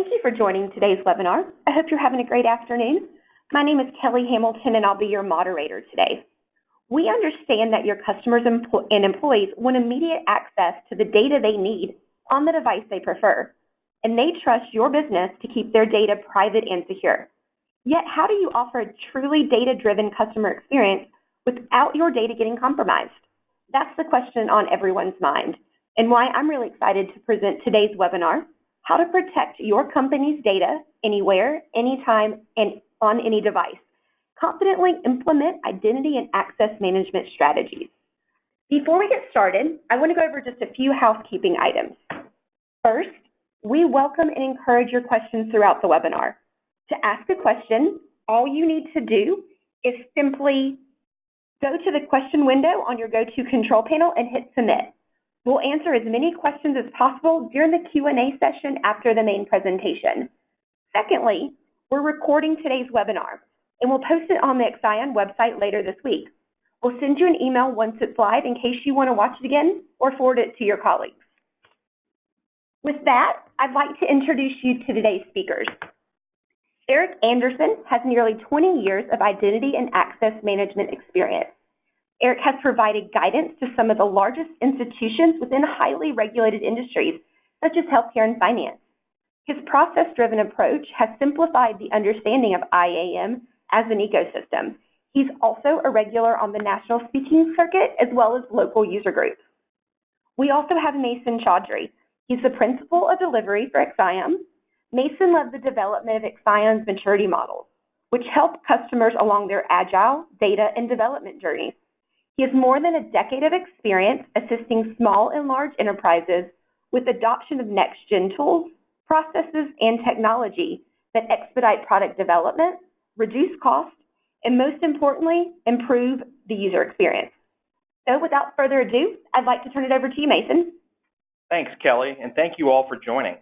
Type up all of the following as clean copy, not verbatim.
Thank you for joining today's webinar. I hope you're having a great afternoon. My name is Kelly Hamilton, and I'll be your moderator today. We understand that your customers and employees want immediate access to the data they need on the device they prefer, and they trust your business to keep their data private and secure. Yet, how do you offer a truly data-driven customer experience without your data getting compromised? That's the question on everyone's mind, and why I'm really excited to present today's webinar, How to Protect Your Company's Data Anywhere, Anytime, and on any device. Confidently implement identity and access management strategies. Before we get started, I want to go over just a few housekeeping items. First, we welcome and encourage your questions throughout the webinar. To ask a question, all you need to do is simply go to the question window on your GoToControl panel and hit submit. We'll answer as many questions as possible during the Q&A session after the main presentation. Secondly, we're recording today's webinar, and we'll post it on the Exaion website later this week. We'll send you an email once it's live in case you want to watch it again or forward it to your colleagues. With that, I'd like to introduce you to today's speakers. Eric Anderson has nearly 20 years of identity and access management experience. Eric has provided guidance to some of the largest institutions within highly regulated industries, such as healthcare and finance. His process-driven approach has simplified the understanding of IAM as an ecosystem. He's also a regular on the national speaking circuit as well as local user groups. We also have Mason Chaudhry. He's the principal of delivery for Exaion. Mason led the development of Exaion's maturity models, which help customers along their agile, data, and development journeys. He has more than a decade of experience assisting small and large enterprises with adoption of next-gen tools, processes, and technology that expedite product development, reduce costs, and most importantly, improve the user experience. So without further ado, I'd like to turn it over to you, Mason. Thanks, Kelly, and thank you all for joining.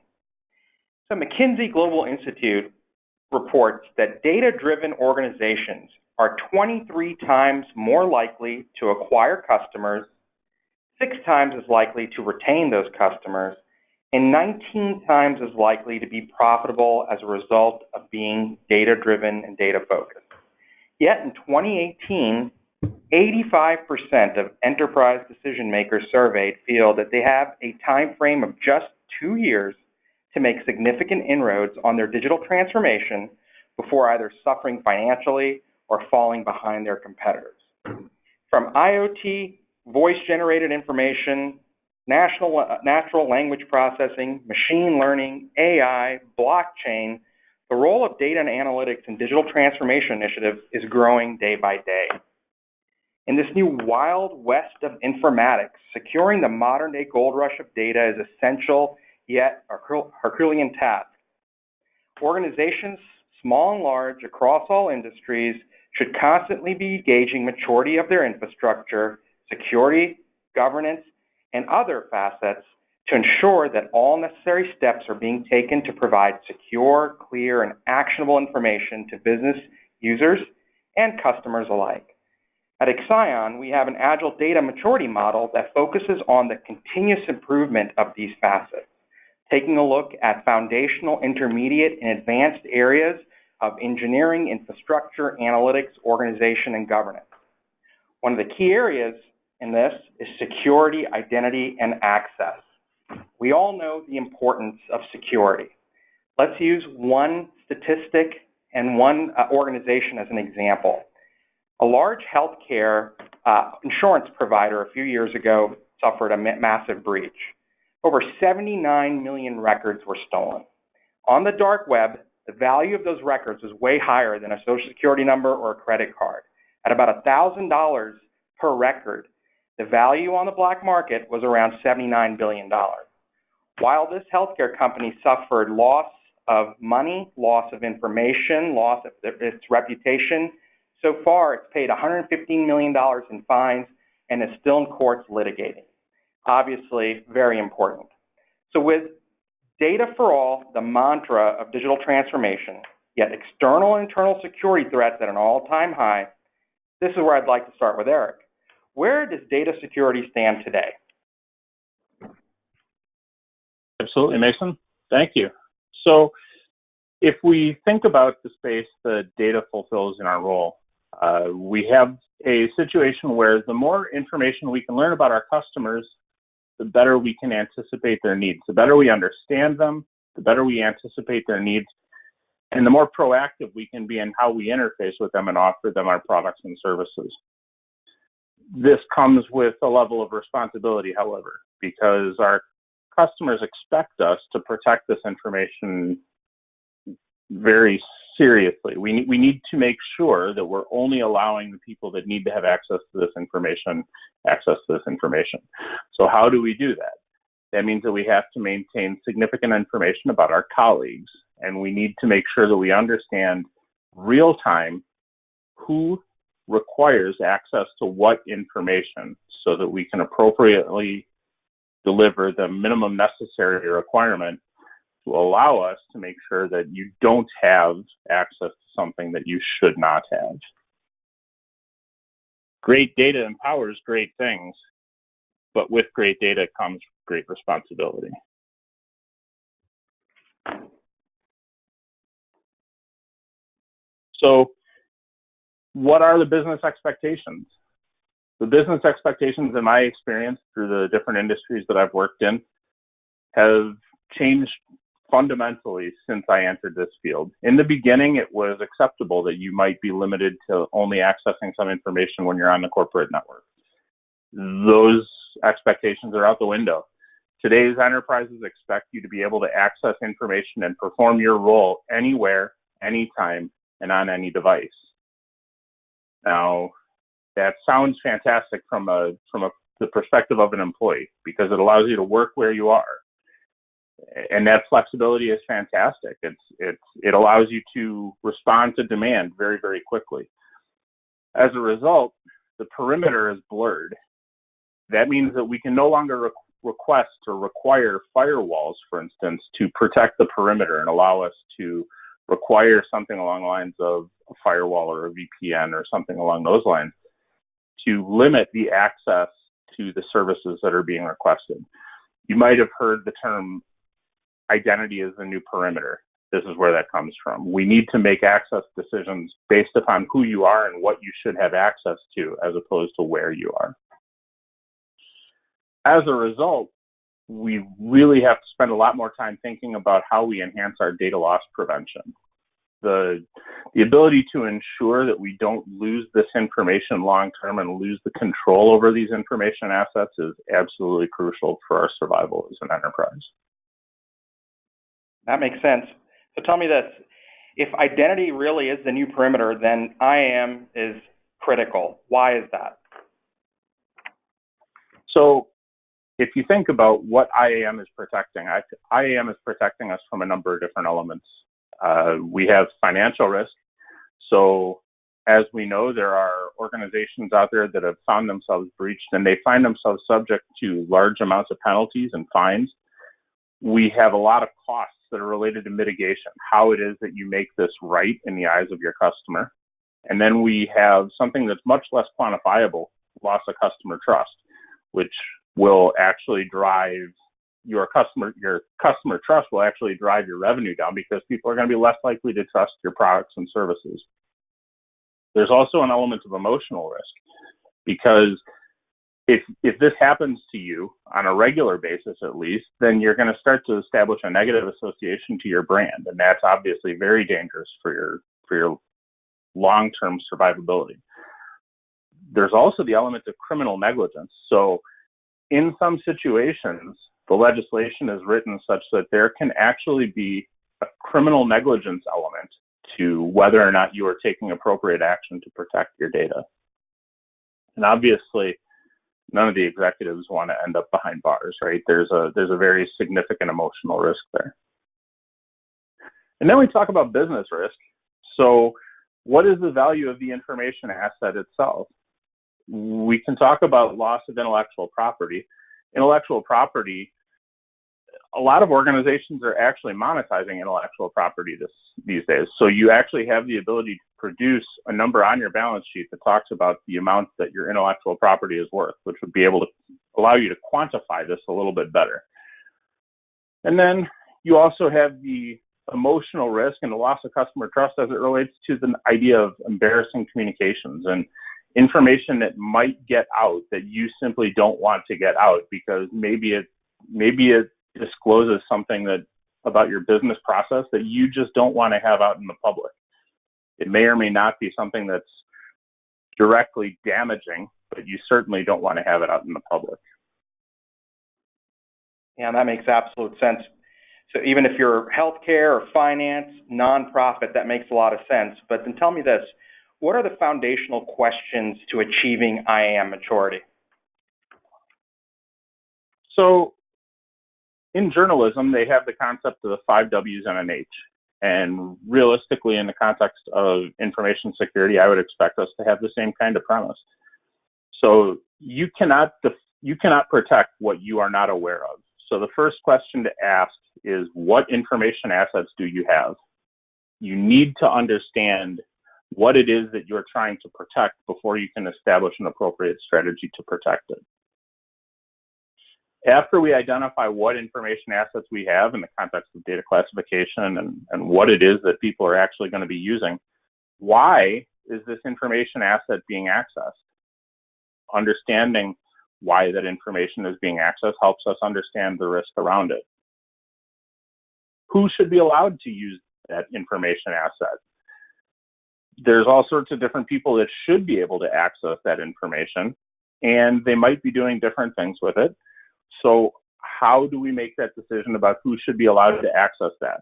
So McKinsey Global Institute reports that data-driven organizations are 23 times more likely to acquire customers, 6 times as likely to retain those customers, and 19 times as likely to be profitable as a result of being data-driven and data-focused. Yet in 2018, 85% of enterprise decision makers surveyed feel that they have a time frame of just 2 years to make significant inroads on their digital transformation before either suffering financially or falling behind their competitors. From IoT, voice-generated information, natural language processing, machine learning, AI, blockchain, the role of data and analytics in digital transformation initiatives is growing day by day. In this new wild west of informatics, securing the modern-day gold rush of data is essential yet a Herculean task. Organizations, small and large, across all industries, should constantly be gauging maturity of their infrastructure, security, governance, and other facets to ensure that all necessary steps are being taken to provide secure, clear, and actionable information to business users and customers alike. At Exaion, we have an Agile data maturity model that focuses on the continuous improvement of these facets, taking a look at foundational, intermediate, and advanced areas of engineering, infrastructure, analytics, organization, and governance. One of the key areas in this is security, identity, and access. We all know the importance of security. Let's use one statistic and one organization as an example. A large healthcare insurance provider a few years ago suffered a massive breach. Over 79 million records were stolen. On the dark web, the value of those records was way higher than a social security number or a credit card. At about $1,000 per record, the value on the black market was around $79 billion. While this healthcare company suffered loss of money, loss of information, loss of its reputation, so far it's paid $115 million in fines and is still in courts litigating. Obviously, very important. So with data for all, the mantra of digital transformation, yet external and internal security threats at an all-time high, this is where I'd like to start with Eric. Where does data security stand today? Absolutely, Mason. Thank you. So If we think about the space that data fulfills in our role, we have a situation where the more information we can learn about our customers, the better we can anticipate their needs. The better we understand them, the better we anticipate their needs, and the more proactive we can be in how we interface with them and offer them our products and services. This comes with a level of responsibility, however, because our customers expect us to protect this information very seriously. We need to make sure that we're only allowing the people that need to have access to this information. So how do we do that? That means that we have to maintain significant information about our colleagues, and we need to make sure that we understand real time who requires access to what information so that we can appropriately deliver the minimum necessary requirement to allow us to make sure that you don't have access to something that you should not have. Great data empowers great things, but with great data comes great responsibility. So, what are the business expectations? The business expectations, in my experience through the different industries that I've worked in, have changed fundamentally since I entered this field. In the beginning, it was acceptable that you might be limited to only accessing some information when you're on the corporate network. Those expectations are out the window. Today's enterprises expect you to be able to access information and perform your role anywhere, anytime, and on any device. Now, that sounds fantastic from the perspective of an employee, because it allows you to work where you are. And that flexibility is fantastic. It allows you to respond to demand very, very quickly. As a result, the perimeter is blurred. That means that we can no longer request or require firewalls, for instance, to protect the perimeter and allow us to require something along the lines of a firewall or a VPN or something along those lines to limit the access to the services that are being requested. You might have heard the term identity is the new perimeter. This is where that comes from. We need to make access decisions based upon who you are and what you should have access to, as opposed to where you are. As a result, we really have to spend a lot more time thinking about how we enhance our data loss prevention. The ability to ensure that we don't lose this information long term and lose the control over these information assets is absolutely crucial for our survival as an enterprise. That makes sense. So tell me this, if identity really is the new perimeter, then IAM is critical. Why is that? So if you think about what IAM is protecting, IAM is protecting us from a number of different elements. We have financial risk. So as we know, there are organizations out there that have found themselves breached, and they find themselves subject to large amounts of penalties and fines. We have a lot of costs that are related to mitigation, how it is that you make this right in the eyes of your customer. And then we have something that's much less quantifiable, loss of customer trust, which will actually drive your customer trust will actually drive your revenue down, because people are going to be less likely to trust your products and services. There's also an element of emotional risk, because if this happens to you on a regular basis, at least, then you're going to start to establish a negative association to your brand, and that's obviously very dangerous for your long-term survivability. There's also the element of criminal negligence. So in some situations, the legislation is written such that there can actually be a criminal negligence element to whether or not you are taking appropriate action to protect your data. And obviously, none of the executives want to end up behind bars, right? There's a very significant emotional risk there. And then we talk about business risk. So what is the value of the information asset itself? We can talk about loss of intellectual property. Intellectual property, a lot of organizations are actually monetizing intellectual property these days. So you actually have the ability to produce a number on your balance sheet that talks about the amount that your intellectual property is worth, which would be able to allow you to quantify this a little bit better. And then you also have the emotional risk and the loss of customer trust as it relates to the idea of embarrassing communications and information that might get out that you simply don't want to get out because maybe it discloses something that about your business process that you just don't want to have out in the public. It may or may not be something that's directly damaging, but you certainly don't want to have it out in the public. Yeah, that makes absolute sense. So even if you're healthcare or finance, nonprofit, that makes a lot of sense. But then tell me this, what are the foundational questions to achieving IAM maturity? So in journalism, they have the concept of the 5 W's and an H. And realistically, in the context of information security, I would expect us to have the same kind of premise. So you cannot protect what you are not aware of. So the first question to ask is, what information assets do you have? You need to understand what it is that you're trying to protect before you can establish an appropriate strategy to protect it. After we identify what information assets we have in the context of data classification and what it is that people are actually going to be using, why is this information asset being accessed? Understanding why that information is being accessed helps us understand the risk around it. Who should be allowed to use that information asset? There's all sorts of different people that should be able to access that information, and they might be doing different things with it. So how do we make that decision about who should be allowed to access that?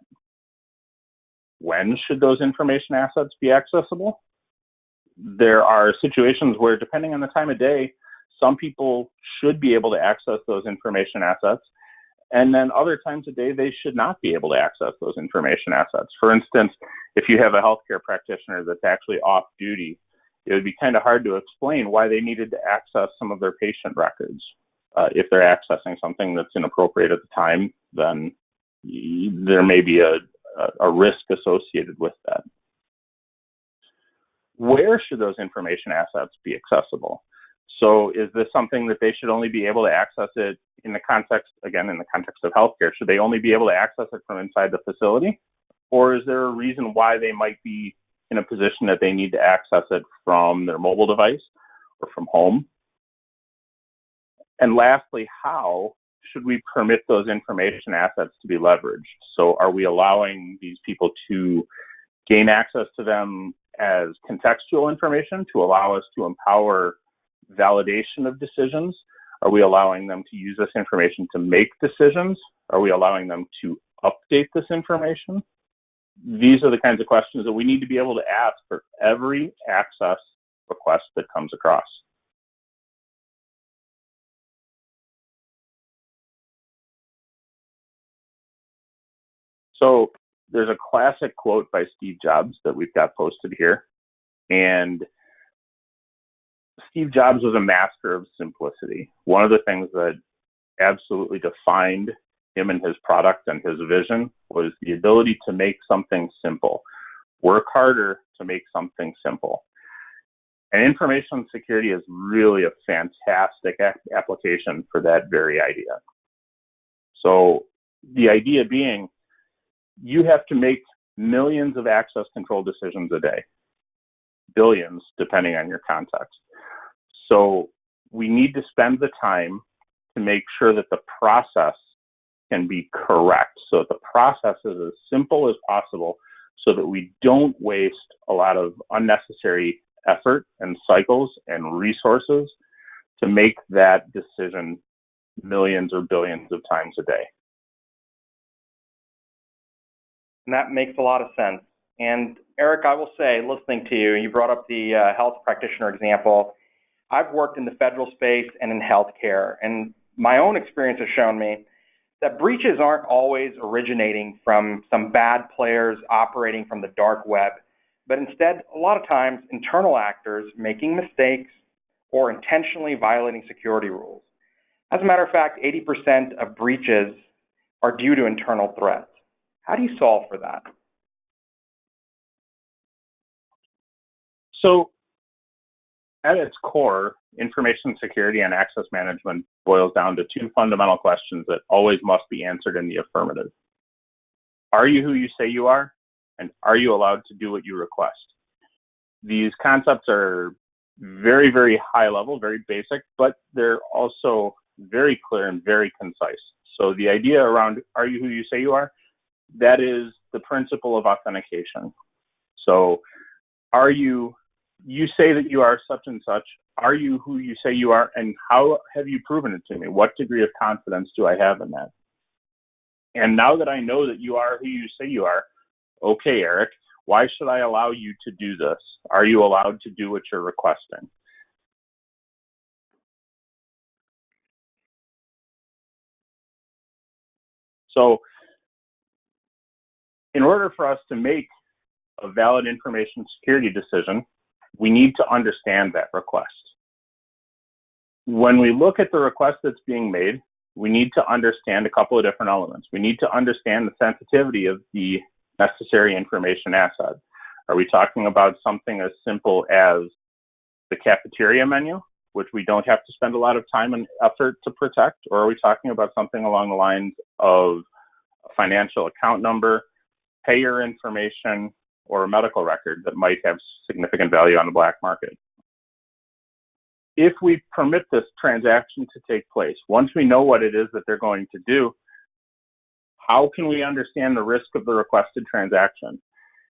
When should those information assets be accessible? There are situations where, depending on the time of day, some people should be able to access those information assets, and then other times of day, they should not be able to access those information assets. For instance, if you have a healthcare practitioner that's actually off duty, it would be kind of hard to explain why they needed to access some of their patient records. If they're accessing something that's inappropriate at the time, then there may be a risk associated with that. Where should those information assets be accessible? So is this something that they should only be able to access it in the context of healthcare? Should they only be able to access it from inside the facility? Or is there a reason why they might be in a position that they need to access it from their mobile device or from home? And lastly, how should we permit those information assets to be leveraged? So are we allowing these people to gain access to them as contextual information to allow us to empower validation of decisions? Are we allowing them to use this information to make decisions? Are we allowing them to update this information? These are the kinds of questions that we need to be able to ask for every access request that comes across. So there's a classic quote by Steve Jobs that we've got posted here. And Steve Jobs was a master of simplicity. One of the things that absolutely defined him and his product and his vision was the ability to make something simple. Work harder to make something simple. And information security is really a fantastic application for that very idea. So the idea being, you have to make millions of access control decisions a day, billions, depending on your context. So we need to spend the time to make sure that the process can be correct, so that the process is as simple as possible, so that we don't waste a lot of unnecessary effort and cycles and resources to make that decision millions or billions of times a day. And that makes a lot of sense. And Eric, I will say, listening to you, you brought up the health practitioner example. I've worked in the federal space and in healthcare, and my own experience has shown me that breaches aren't always originating from some bad players operating from the dark web, but instead, a lot of times, internal actors making mistakes or intentionally violating security rules. As a matter of fact, 80% of breaches are due to internal threats. How do you solve for that? So at its core, information security and access management boils down to two fundamental questions that always must be answered in the affirmative. are you who you say you are? And are you allowed to do what you request? These concepts are very, very high level, very basic, but they're also very clear and very concise. So the idea around are you who you say you are, that is the principle of authentication. So are you say that you are such and such, are you who you say you are, and how have you proven it to me? What degree of confidence do I have in that? And now that I know that you are who you say you are, okay, Eric, why should I allow you to do this? Are you allowed to do what you're requesting? So in order for us to make a valid information security decision, we need to understand that request. When we look at the request that's being made, we need to understand a couple of different elements. We need to understand the sensitivity of the necessary information asset. Are we talking about something as simple as the cafeteria menu, which we don't have to spend a lot of time and effort to protect? Or are we talking about something along the lines of a financial account number, payer information, or a medical record that might have significant value on the black market? If we permit this transaction to take place, once we know what it is that they're going to do, how can we understand the risk of the requested transaction?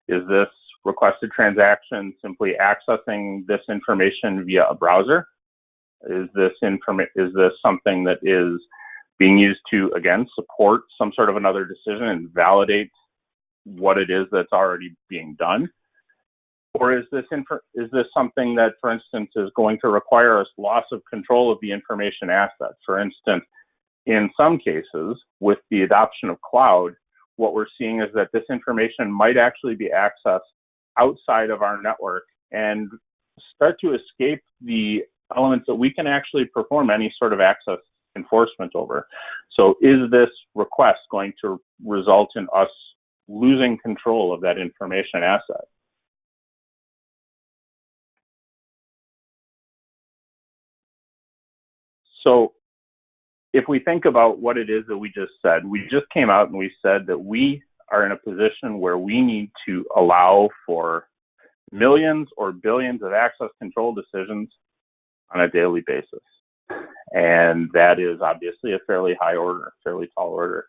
Is this requested transaction simply accessing this information via a browser? Is this something that is being used to, again, support some sort of another decision and validate what it is that's already being done? Or is this something that, for instance, is going to require us loss of control of the information asset? For instance, in some cases, with the adoption of cloud, what we're seeing is that this information might actually be accessed outside of our network and start to escape the elements that we can actually perform any sort of access enforcement over. So is this request going to result in us losing control of that information asset? So if we think about what it is that we just said, we just came out and we said that we are in a position where we need to allow for millions or billions of access control decisions on a daily basis. And that is obviously a fairly high order, fairly tall order.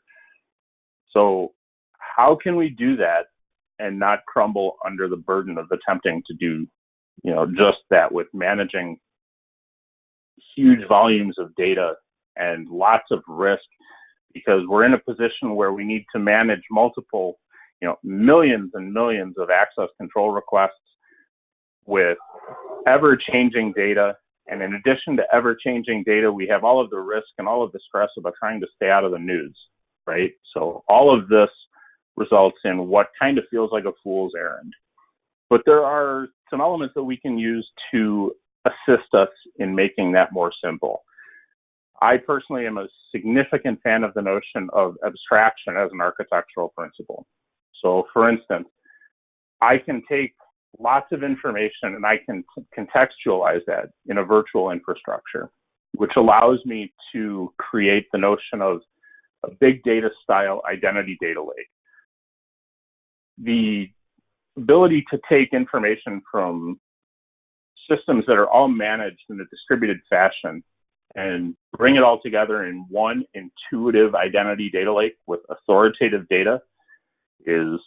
So how can we do that and not crumble under the burden of attempting to do, just that with managing huge volumes of data and lots of risk, because we're in a position where we need to manage multiple, millions and millions of access control requests with ever-changing data. And in addition to ever-changing data, we have all of the risk and all of the stress about trying to stay out of the news, right? So all of this results in what kind of feels like a fool's errand. But there are some elements that we can use to assist us in making that more simple. I personally am a significant fan of the notion of abstraction as an architectural principle. So for instance, I can take lots of information and I can contextualize that in a virtual infrastructure, which allows me to create the notion of a big data style identity data lake. The ability to take information from systems that are all managed in a distributed fashion and bring it all together in one intuitive identity data lake with authoritative data is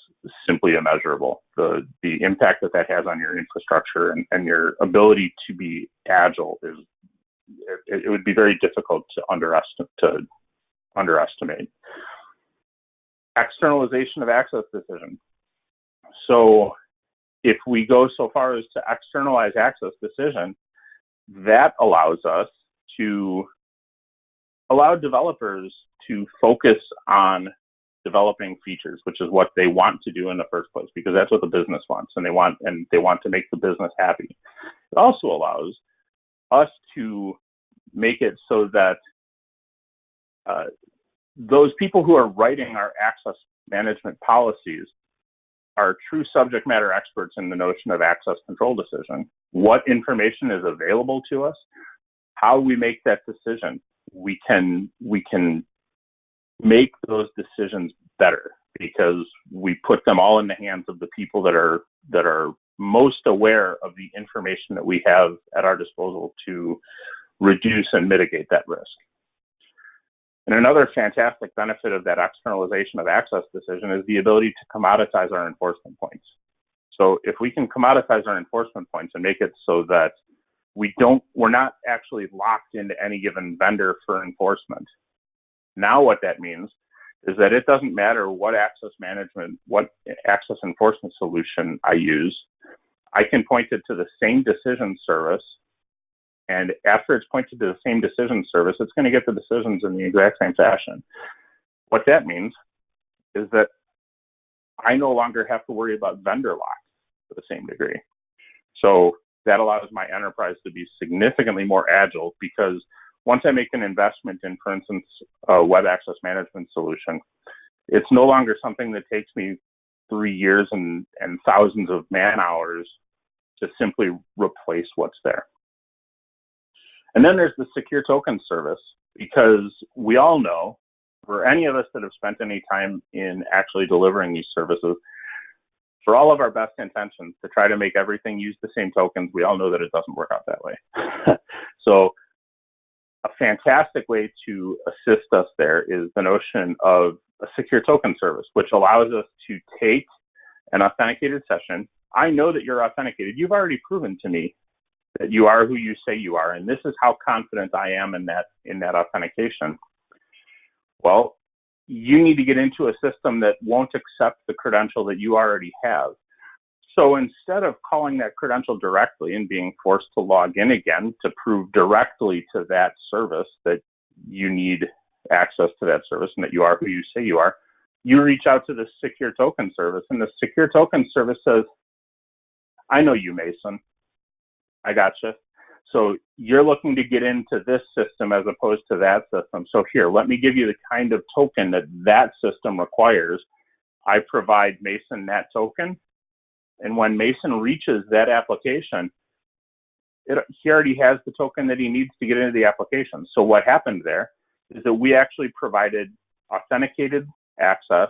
simply immeasurable. The impact that has on your infrastructure and your ability to be agile it would be very difficult to underestimate. Externalization of access decision. So if we go so far as to externalize access decision, that allows us to allow developers to focus on developing features, which is what they want to do in the first place, because that's what the business wants, and they want to make the business happy. It also allows us to make it so that those people who are writing our access management policies are true subject matter experts in the notion of access control decision. What information is available to us, how we make that decision, we can make those decisions better because we put them all in the hands of the people that are most aware of the information that we have at our disposal to reduce and mitigate that risk. And another fantastic benefit of that externalization of access decision is the ability to commoditize our enforcement points. So if we can commoditize our enforcement points and make it so that we're not actually locked into any given vendor for enforcement. Now what that means is that it doesn't matter what access enforcement solution I use. I can point it to the same decision service, and after it's pointed to the same decision service, it's going to get the decisions in the exact same fashion. What that means is that I no longer have to worry about vendor lock to the same degree. So that allows my enterprise to be significantly more agile, because once I make an investment in, for instance, a web access management solution, it's no longer something that takes me 3 years and thousands of man hours to simply replace what's there. And then there's the secure token service, because we all know, for any of us that have spent any time in actually delivering these services, for all of our best intentions to try to make everything use the same tokens, we all know that it doesn't work out that way. So a fantastic way to assist us there is the notion of a secure token service, which allows us to take an authenticated session. I know that you're authenticated. You've already proven to me that you are who you say you are, and this is how confident I am in that authentication. Well, you need to get into a system that won't accept the credential that you already have. So instead of calling that credential directly and being forced to log in again to prove directly to that service that you need access to that service and that you are who you say you are, you reach out to the secure token service, and the secure token service says, I know you, Mason. I gotcha. So you're looking to get into this system as opposed to that system. So here, let me give you the kind of token that system requires. I provide Mason that token. And when Mason reaches that application, he already has the token that he needs to get into the application. So what happened there is that we actually provided authenticated access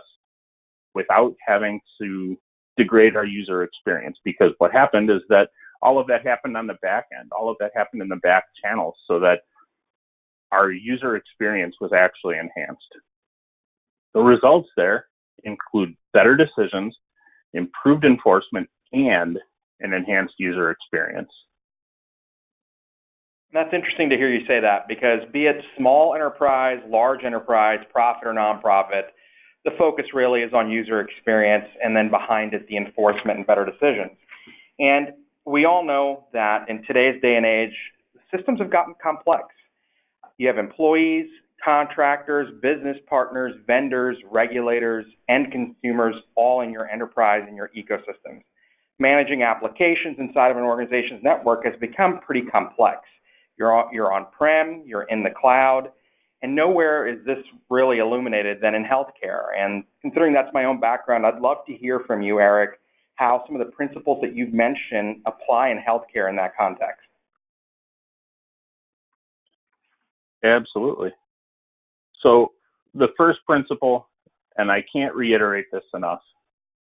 without having to degrade our user experience, because what happened is that all of that happened on the back end. All of that happened in the back channels, so that our user experience was actually enhanced. The results there include better decisions, improved enforcement, and an enhanced user experience. That's interesting to hear you say that, because be it small enterprise, large enterprise, profit or nonprofit, the focus really is on user experience, and then behind it, the enforcement and better decisions. And we all know that in today's day and age, systems have gotten complex. You have employees, contractors, business partners, vendors, regulators, and consumers all in your enterprise and your ecosystems. Managing applications inside of an organization's network has become pretty complex. You're on-prem, you're in the cloud, and nowhere is this really illuminated than in healthcare. And considering that's my own background, I'd love to hear from you, Eric, how some of the principles that you've mentioned apply in healthcare in that context. Absolutely. So the first principle, and I can't reiterate this enough,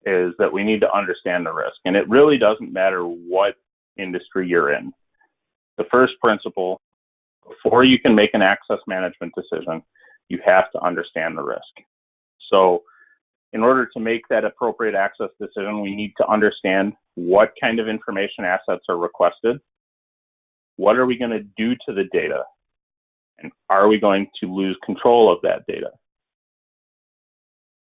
is that we need to understand the risk. And it really doesn't matter what industry you're in. The first principle, before you can make an access management decision, you have to understand the risk. So in order to make that appropriate access decision, we need to understand what kind of information assets are requested, what are we going to do to the data, and are we going to lose control of that data?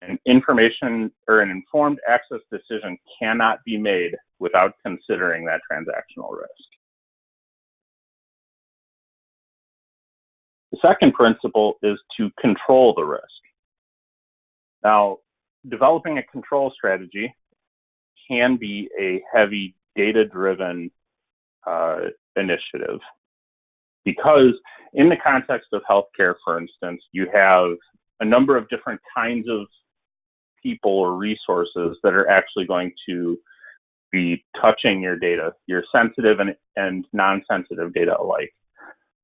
An information or an informed access decision cannot be made without considering that transactional risk. The second principle is to control the risk. Now, developing a control strategy can be a heavy data-driven initiative, because in the context of healthcare, for instance, you have a number of different kinds of people or resources that are actually going to be touching your data, your sensitive and non-sensitive data alike.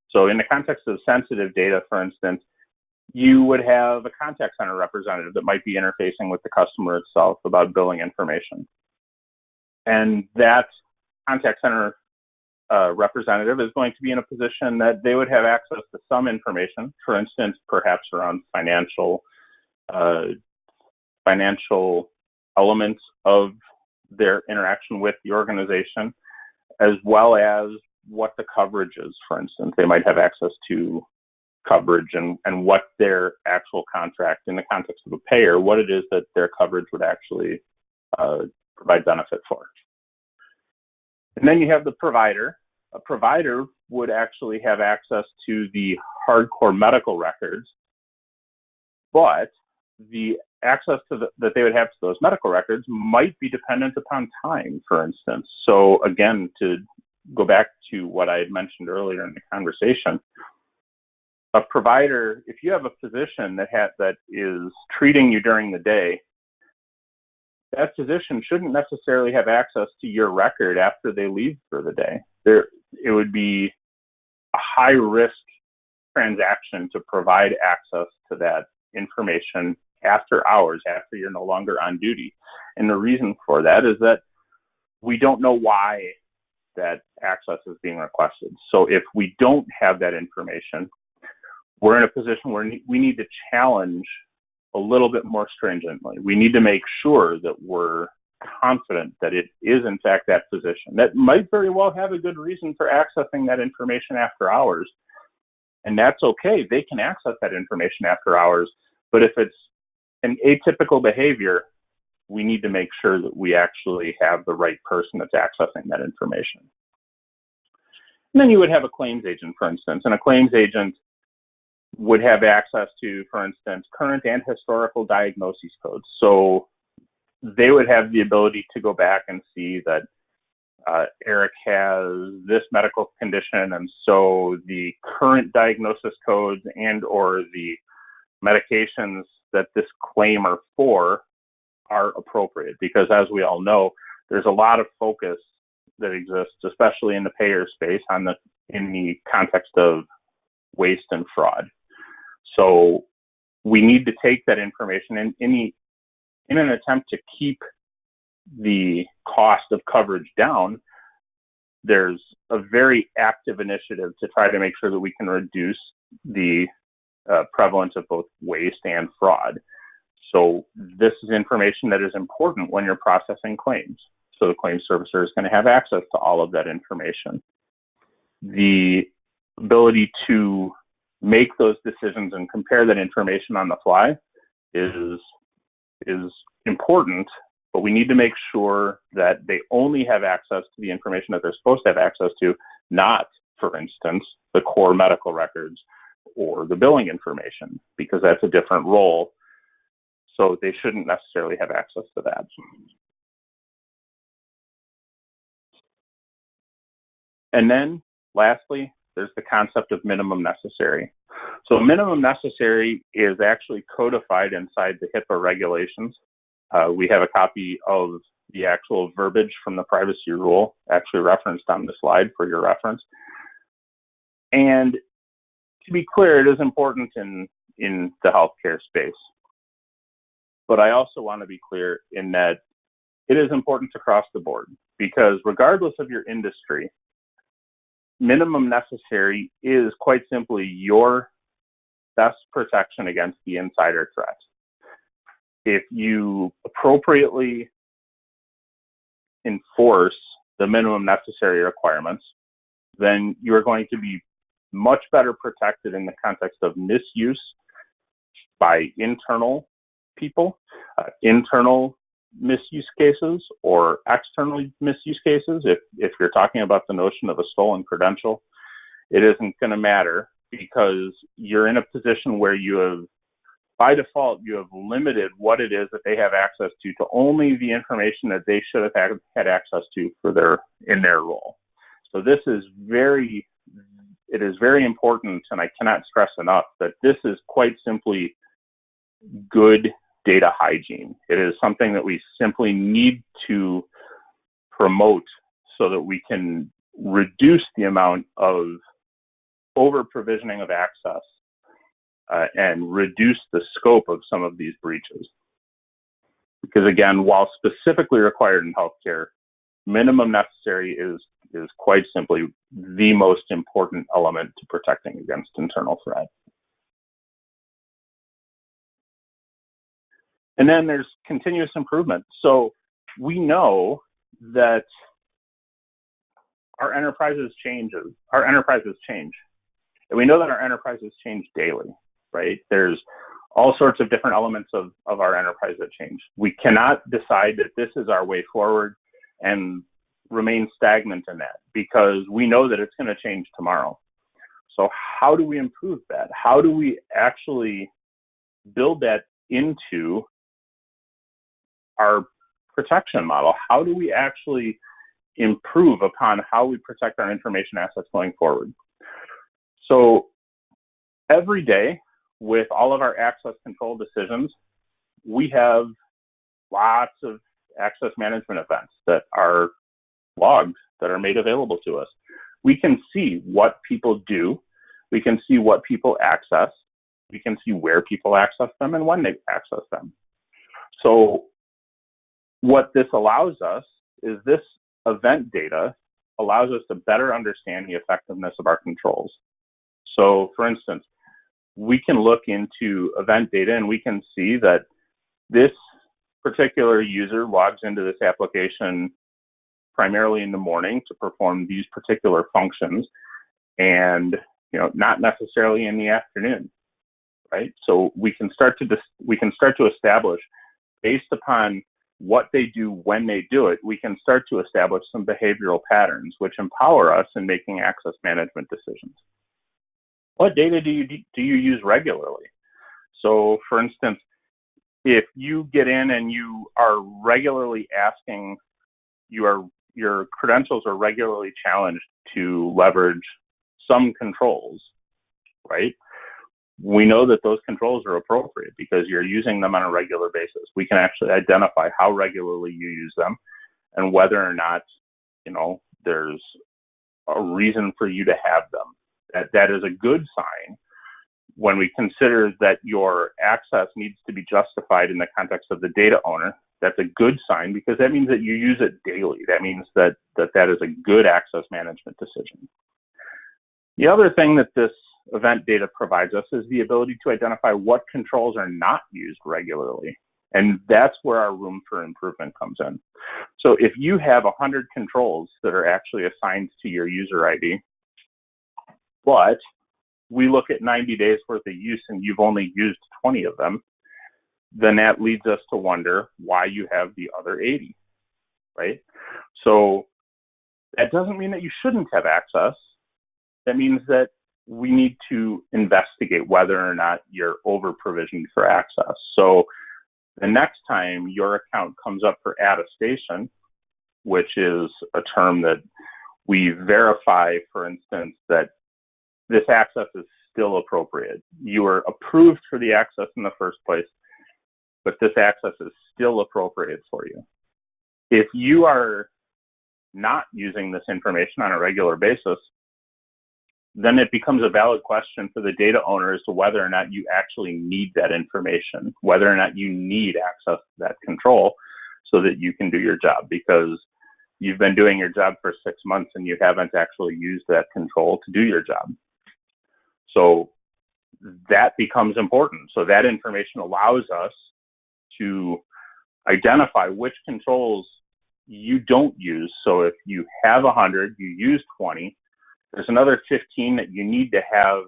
So in the context of sensitive data, for instance, You would have a contact center representative that might be interfacing with the customer itself about billing information. And that contact center representative is going to be in a position that they would have access to some information, for instance, perhaps around financial elements of their interaction with the organization, as well as what the coverage is, for instance. They might have access to coverage and what their actual contract, in the context of a payer, what it is that their coverage would actually provide benefit for. And then you have the provider. A provider would actually have access to the hardcore medical records, but the access to that they would have to those medical records might be dependent upon time, for instance. So again, to go back to what I had mentioned earlier in the conversation, a provider, if you have a physician that is treating you during the day, that physician shouldn't necessarily have access to your record after they leave for the day. It would be a high risk transaction to provide access to that information after hours, after you're no longer on duty. And the reason for that is that we don't know why that access is being requested. So if we don't have that information, we're in a position where we need to challenge a little bit more stringently. We need to make sure that we're confident that it is in fact that physician that might very well have a good reason for accessing that information after hours. And that's okay. They can access that information after hours. But if it's an atypical behavior, we need to make sure that we actually have the right person that's accessing that information. And then you would have a claims agent, for instance, and a claims agent would have access to, for instance, current and historical diagnosis codes. So they would have the ability to go back and see that Eric has this medical condition, and so the current diagnosis codes and or the medications that this claim are for are appropriate, because as we all know, there's a lot of focus that exists, especially in the payer space, in the context of waste and fraud. So we need to take that information and in an attempt to keep the cost of coverage down. There's a very active initiative to try to make sure that we can reduce the prevalence of both waste and fraud. So this is information that is important when you're processing claims. So the claims servicer is going to have access to all of that information. The ability to make those decisions and compare that information on the fly is important, but we need to make sure that they only have access to the information that they're supposed to have access to, not, for instance, the core medical records or the billing information, because that's a different role. So they shouldn't necessarily have access to that. And then lastly, there's the concept of minimum necessary. So minimum necessary is actually codified inside the HIPAA regulations. We have a copy of the actual verbiage from the privacy rule actually referenced on the slide for your reference. And to be clear, it is important in the healthcare space. But I also want to be clear in that it is important across the board, because regardless of your industry, minimum necessary is quite simply your best protection against the insider threat. If you appropriately enforce the minimum necessary requirements, then you're going to be much better protected in the context of misuse by internal people, internal misuse cases or external misuse cases. If you're talking about the notion of a stolen credential, it isn't going to matter, because you're in a position where you have, by default, you have limited what it is that they have access to only the information that they should have had access to in their role. So this is very important, and I cannot stress enough that this is quite simply good data hygiene. It is something that we simply need to promote so that we can reduce the amount of over-provisioning of access and reduce the scope of some of these breaches. Because again, while specifically required in healthcare, minimum necessary is quite simply the most important element to protecting against internal threat. And then there's continuous improvement. So we know that our enterprises change. And we know that our enterprises change daily, right? There's all sorts of different elements of our enterprise that change. We cannot decide that this is our way forward and remain stagnant in that, because we know that it's going to change tomorrow. So how do we improve that? How do we actually build that into our protection model? How do we actually improve upon how we protect our information assets going forward? So every day, with all of our access control decisions, we have lots of access management events that are logged, that are made available to us. We can see what people do. We can see what people access. We can see where people access them and when they access them. So what this allows us is, this event data allows us to better understand the effectiveness of our controls. So for instance, we can look into event data and we can see that this particular user logs into this application primarily in the morning to perform these particular functions, and not necessarily in the afternoon, right? So we can start to establish, based upon what they do when they do it, we can start to establish some behavioral patterns which empower us in making access management decisions. What data do you use regularly? So for instance, if you get in and you are regularly asking, your credentials are regularly challenged to leverage some controls, right? We know that those controls are appropriate because you're using them on a regular basis. We can actually identify how regularly you use them and whether or not, there's a reason for you to have them. That is a good sign when we consider that your access needs to be justified in the context of the data owner. That's a good sign because that means that you use it daily. That means that is a good access management decision. The other thing that this event data provides us is the ability to identify what controls are not used regularly. And that's where our room for improvement comes in. So if you have 100 controls that are actually assigned to your user ID, but we look at 90 days worth of use and you've only used 20 of them, then that leads us to wonder why you have the other 80, right? So that doesn't mean that you shouldn't have access. That means that we need to investigate whether or not you're over-provisioned for access. So the next time your account comes up for attestation, which is a term that we verify, for instance, that this access is still appropriate. You were approved for the access in the first place, but this access is still appropriate for you. If you are not using this information on a regular basis, then it becomes a valid question for the data owner as to whether or not you actually need that information, whether or not you need access to that control so that you can do your job, because you've been doing your job for 6 months and you haven't actually used that control to do your job. So that becomes important. So that information allows us to identify which controls you don't use. So if you have 100, you use 20, there's another 15 that you need to have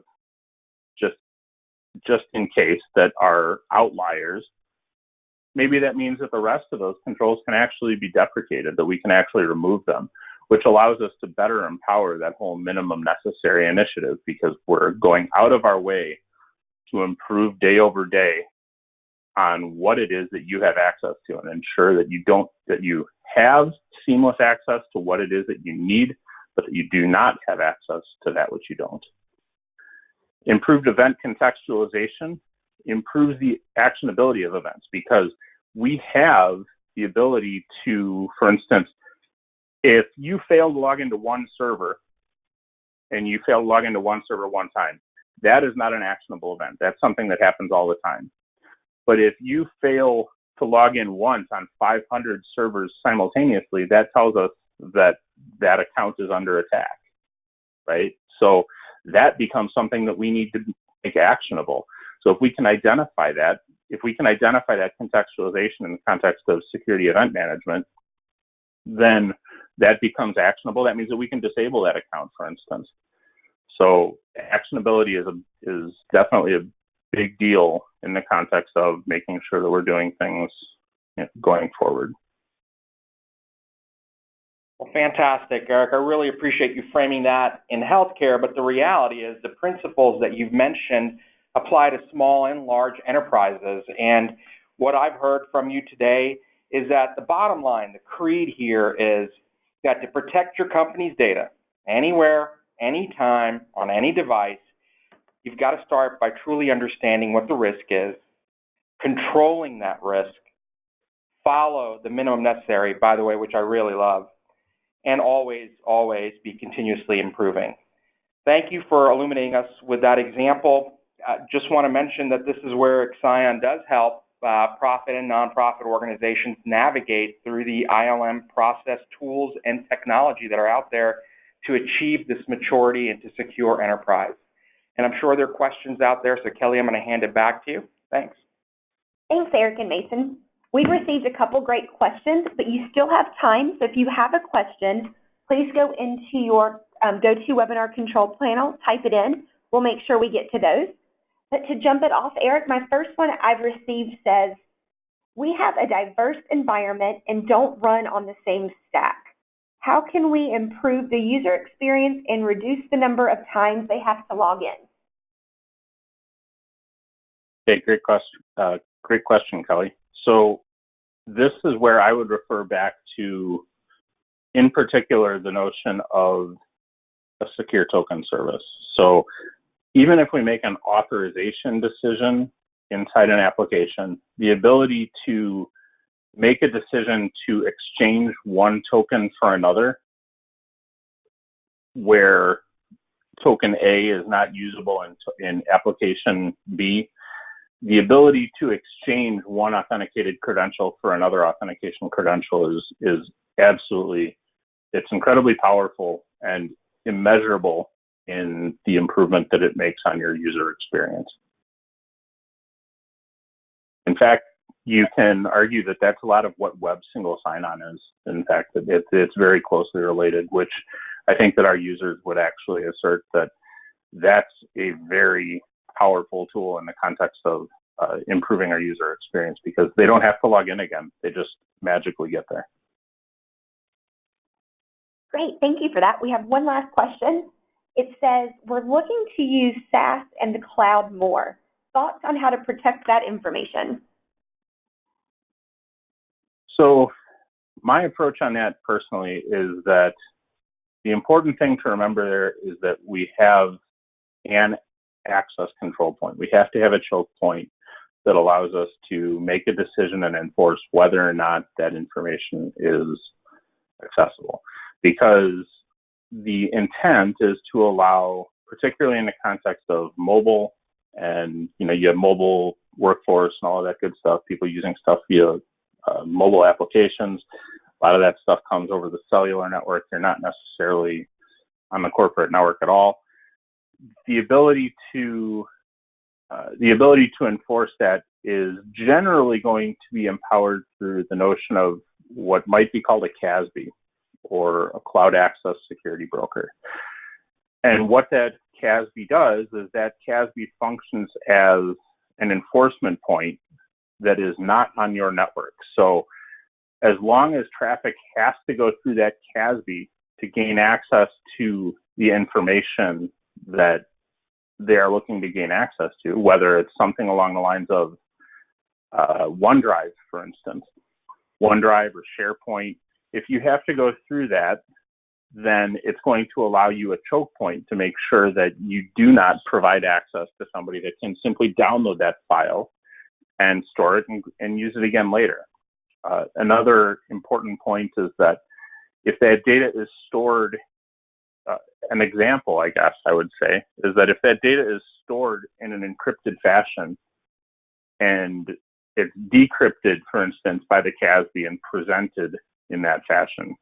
just in case that are outliers. Maybe that means that the rest of those controls can actually be deprecated, that we can actually remove them, which allows us to better empower that whole minimum necessary initiative, because we're going out of our way to improve day over day on what it is that you have access to and ensure that you have seamless access to what it is that you need, but that you do not have access to that which you don't. Improved event contextualization improves the actionability of events, because we have the ability to, for instance, if you fail to log into one server and you fail to log into one server one time, that is not an actionable event. That's something that happens all the time. But if you fail to log in once on 500 servers simultaneously, that tells us that that account is under attack, right? So that becomes something that we need to make actionable. So if we can identify that contextualization in the context of security event management, then that becomes actionable. That means that we can disable that account, for instance. So actionability is definitely a big deal in the context of making sure that we're doing things going forward. Well, fantastic, Eric. I really appreciate you framing that in healthcare, but the reality is the principles that you've mentioned apply to small and large enterprises. And what I've heard from you today is that the bottom line, the creed here is that to protect your company's data anywhere, anytime, on any device, you've got to start by truly understanding what the risk is, controlling that risk, follow the minimum necessary, by the way, which I really love, and always, always be continuously improving. Thank you for illuminating us with that example. Just want to mention that this is where Excion does help profit and nonprofit organizations navigate through the ILM process tools and technology that are out there to achieve this maturity and to secure enterprise. And I'm sure there are questions out there, so Kelly, I'm going to hand it back to you. Thanks. Thanks, Eric and Mason. We've received a couple great questions, but you still have time. So if you have a question, please go into your GoToWebinar control panel, type it in. We'll make sure we get to those. But to jump it off, Eric, my first one I've received says, we have a diverse environment and don't run on the same stack. How can we improve the user experience and reduce the number of times they have to log in? Okay, great question, Kelly. So this is where I would refer back to, in particular, the notion of a secure token service. So even if we make an authorization decision inside an application, the ability to make a decision to exchange one token for another, where token A is not usable in application B, the ability to exchange one authenticated credential for another authentication credential is absolutely, it's incredibly powerful and immeasurable in the improvement that it makes on your user experience. In fact, you can argue that that's a lot of what web single sign-on is. In fact, it's very closely related, which I think that our users would actually assert that that's a very powerful tool in the context of improving our user experience, because they don't have to log in again. They just magically get there. Great, thank you for that. We have one last question. It says, we're looking to use SaaS and the cloud more. Thoughts on how to protect that information? So my approach on that personally is that the important thing to remember there is that we have an access control point. We have to have a choke point that allows us to make a decision and enforce whether or not that information is accessible. Because the intent is to allow, particularly in the context of mobile, and you have mobile workforce and all of that good stuff, people using stuff via mobile applications. A lot of that stuff comes over the cellular network. You're not necessarily on the corporate network at all. The ability to enforce that is generally going to be empowered through the notion of what might be called a CASB, or a cloud access security broker. And what that CASB does is that CASB functions as an enforcement point that is not on your network. So as long as traffic has to go through that CASB to gain access to the information that they are looking to gain access to, whether it's something along the lines of OneDrive, for instance, OneDrive or SharePoint, if you have to go through that, then it's going to allow you a choke point to make sure that you do not provide access to somebody that can simply download that file and store it and use it again later. Another important point is that if that data is stored an example, I guess I would say, is that if that data is stored in an encrypted fashion and it's decrypted, for instance, by the CASB and presented in that fashion,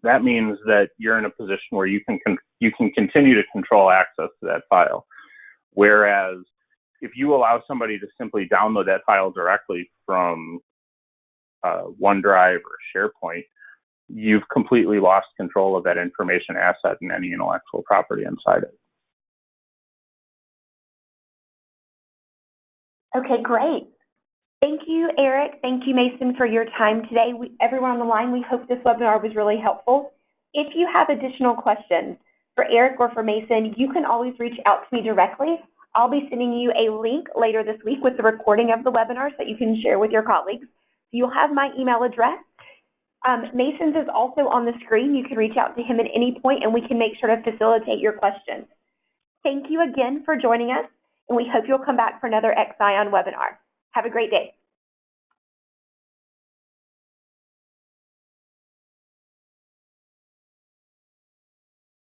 that means that you're in a position where you can continue to control access to that file. Whereas if you allow somebody to simply download that file directly from OneDrive or SharePoint, you've completely lost control of that information asset and any intellectual property inside it. Okay, great. Thank you, Eric. Thank you, Mason, for your time today. Everyone on the line, we hope this webinar was really helpful. If you have additional questions for Eric or for Mason, you can always reach out to me directly. I'll be sending you a link later this week with the recording of the webinar so that you can share with your colleagues. You'll have my email address. Mason's is also on the screen. You can reach out to him at any point and we can make sure to facilitate your questions. Thank you again for joining us, and we hope you'll come back for another Excion webinar. Have a great day.